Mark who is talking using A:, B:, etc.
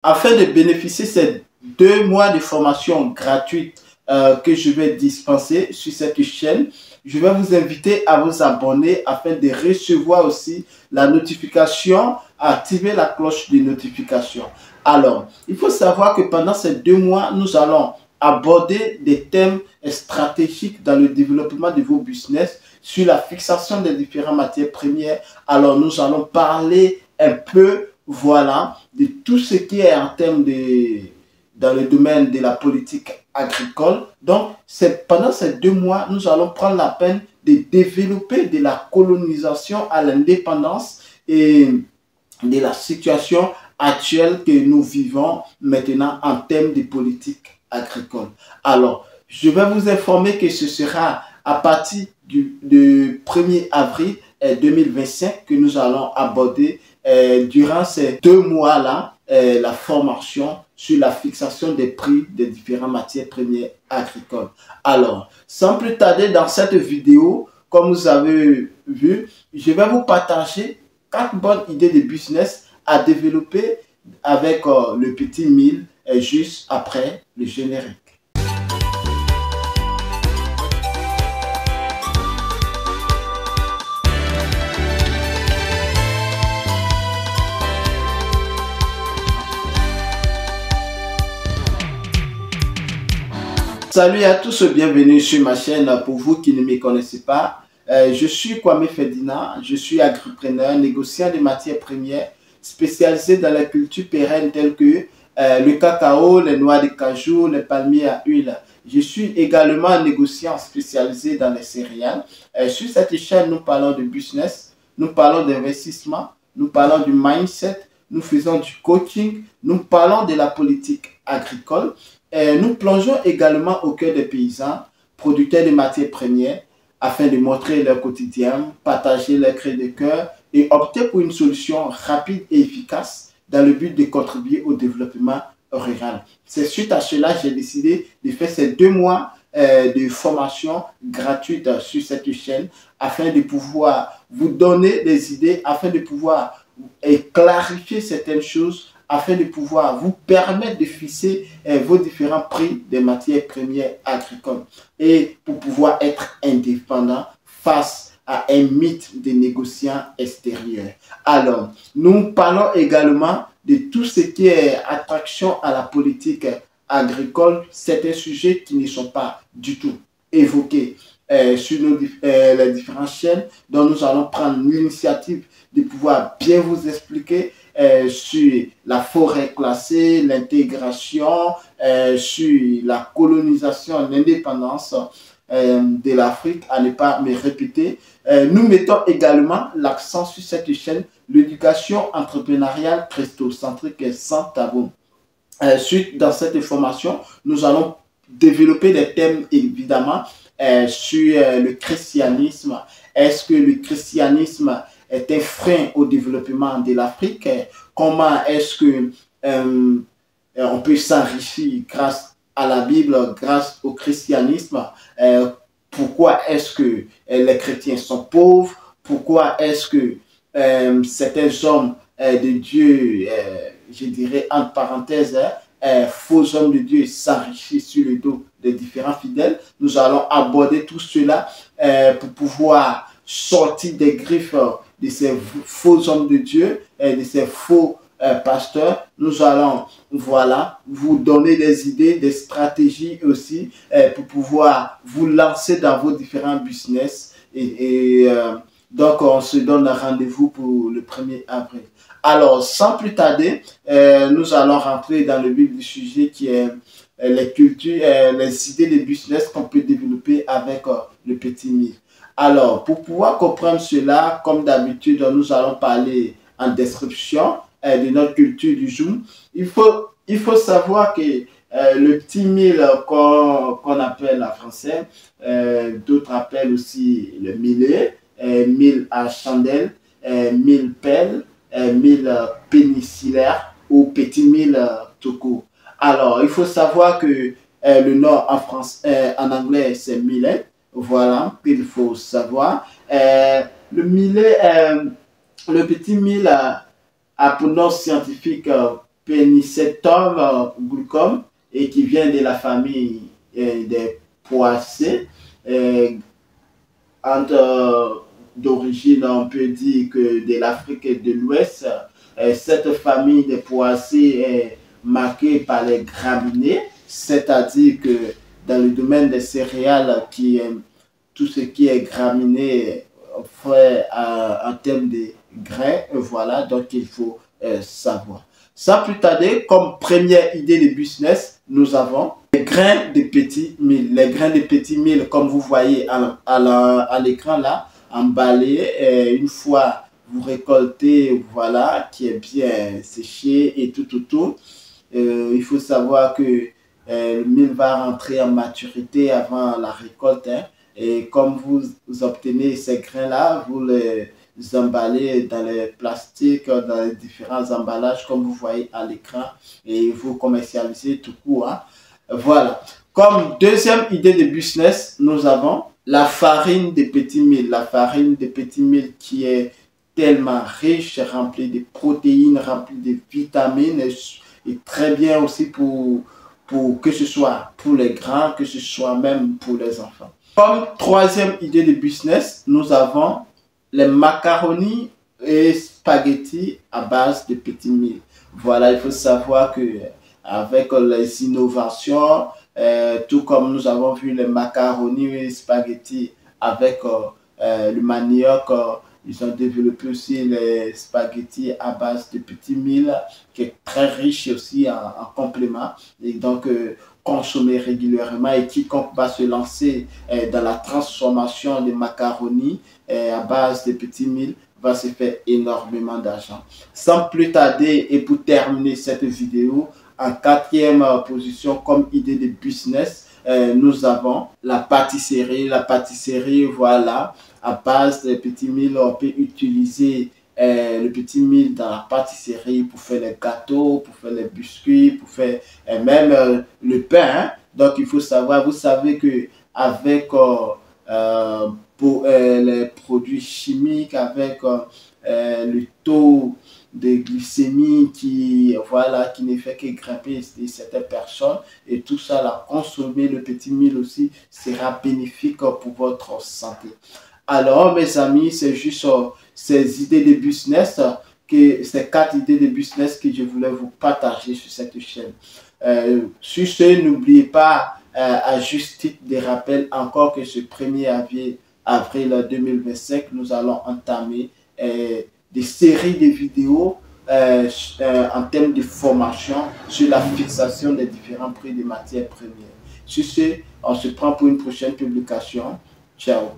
A: Afin de bénéficier de ces 2 mois de formation gratuite que je vais dispenser sur cette chaîne, je vais vous inviter à vous abonner afin de recevoir aussi la notification, activer la cloche de notification. Alors, il faut savoir que pendant ces 2 mois, nous allons aborder des thèmes stratégiques dans le développement de vos business sur la fixation des différentes matières premières. Alors, nous allons parler un peu, voilà, de tout ce qui est en termes de, dans le domaine de la politique agricole. Donc, pendant ces 2 mois, nous allons prendre la peine de développer de la colonisation à l'indépendance et de la situation actuelle que nous vivons maintenant en termes de politique agricole. Alors, je vais vous informer que ce sera à partir du 1er avril 2025 que nous allons aborder durant ces 2 mois-là la formation sur la fixation des prix des différentes matières premières agricoles. Alors, sans plus tarder dans cette vidéo, comme vous avez vu, je vais vous partager 4 bonnes idées de business à développer avec le petit 1000 juste après le générique. Salut à tous, bienvenue sur ma chaîne. Pour vous qui ne me connaissez pas, je suis Kwame Ferdinand, je suis agripreneur, négociant des matières premières spécialisé dans la culture pérenne telles que le cacao, les noix de cajou, les palmiers à huile. Je suis également un négociant spécialisé dans les céréales. Sur cette chaîne, nous parlons de business, nous parlons d'investissement, nous parlons du mindset, nous faisons du coaching, nous parlons de la politique agricole. Nous plongeons également au cœur des paysans, producteurs de matières premières, afin de montrer leur quotidien, partager leurs cris de cœur et opter pour une solution rapide et efficace dans le but de contribuer au développement rural. C'est suite à cela que j'ai décidé de faire ces 2 mois de formation gratuite sur cette chaîne afin de pouvoir vous donner des idées, afin de pouvoir clarifier certaines choses, afin de pouvoir vous permettre de fixer vos différents prix des matières premières agricoles et pour pouvoir être indépendant face à un mythe des négociants extérieurs. Alors, nous parlons également de tout ce qui est attraction à la politique agricole. C'est un sujet qui ne sont pas du tout évoqués sur les différentes chaînes. Donc, nous allons prendre l'initiative de pouvoir bien vous expliquer sur la forêt classée, l'intégration, sur la colonisation, l'indépendance de l'Afrique, à ne pas me répéter. Nous mettons également l'accent sur cette chaîne, l'éducation entrepreneuriale christocentrique sans tabou. Suite dans cette formation, nous allons développer des thèmes évidemment sur le christianisme. Est-ce que le christianisme est un frein au développement de l'Afrique? Comment est-ce que on peut s'enrichir grâce à la Bible, grâce au christianisme? Pourquoi est-ce que les chrétiens sont pauvres? Pourquoi est-ce que certains hommes de Dieu, je dirais entre parenthèses, faux hommes de Dieu s'enrichissent sur le dos des différents fidèles? Nous allons aborder tout cela pour pouvoir sortir des griffes de ces faux hommes de Dieu, de ces faux pasteurs. Nous allons, voilà, vous donner des idées, des stratégies aussi pour pouvoir vous lancer dans vos différents business. Donc, on se donne rendez-vous pour le 1er avril. Alors, sans plus tarder, nous allons rentrer dans le vif du sujet qui est les cultures, les idées de business qu'on peut développer avec le petit 1000. Alors, pour pouvoir comprendre cela, comme d'habitude, nous allons parler en description de notre culture du jour. Il faut savoir que le petit 1000 qu'on appelle en français, d'autres appellent aussi le millet, 1000 à chandelle, 1000 pelles, 1000 péninsulaires ou petit 1000 tout court. Alors, il faut savoir que le nom en anglais, c'est millet. Voilà, qu'il faut savoir. Le millet, le petit 1000 a pour nom scientifique Pennisetum glucum et qui vient de la famille des poacées. D'origine, on peut dire que de l'Afrique de l'Ouest. Cette famille des poacées est marquée par les graminées, c'est-à-dire que dans le domaine des céréales, tout ce qui est graminé fait en termes de grains, voilà, donc il faut savoir. Sans plus tarder, comme première idée de business, nous avons les grains de petits milles. Les grains de petits milles, comme vous voyez à l'écran là, emballés, une fois vous récoltez, voilà, qui est bien séché et tout. Il faut savoir que le mil va rentrer en maturité avant la récolte. Et comme vous obtenez ces grains-là, vous les emballez dans les plastiques, dans les différents emballages, comme vous voyez à l'écran, et vous commercialisez tout court. Voilà. Comme deuxième idée de business, nous avons la farine de petits milles. La farine de petits milles qui est tellement riche, remplie de protéines, remplie de vitamines et très bien aussi pour que ce soit pour les grands, que ce soit même pour les enfants. Comme troisième idée de business, nous avons les macaronis et spaghettis à base de petits milles. Voilà, il faut savoir que avec les innovations, tout comme nous avons vu les macaronis et spaghettis avec le manioc, ils ont développé aussi les spaghettis à base de petits milles, qui est très riche aussi en compléments. Et donc, consommer régulièrement, et quiconque va se lancer dans la transformation des macaronis à base de petits milles va se faire énormément d'argent. Sans plus tarder, et pour terminer cette vidéo, en quatrième position comme idée de business, nous avons la pâtisserie. La pâtisserie, voilà, à base de petits milles, on peut utiliser le petit mil dans la pâtisserie pour faire les gâteaux, pour faire les biscuits, pour faire même le pain. Donc il faut savoir, vous savez que avec les produits chimiques, avec le taux de glycémie qui, voilà, qui ne fait que grimper certaines personnes, et tout ça, là, consommer le petit mil aussi sera bénéfique pour votre santé. Alors mes amis, c'est juste ces idées de business, ces 4 idées de business que je voulais vous partager sur cette chaîne. Sur ce, n'oubliez pas, à juste titre de rappel, encore que ce 1er avril 2025, nous allons entamer des séries de vidéos en termes de formation sur la fixation des différents prix des matières premières. Sur ce, on se prend pour une prochaine publication. Ciao.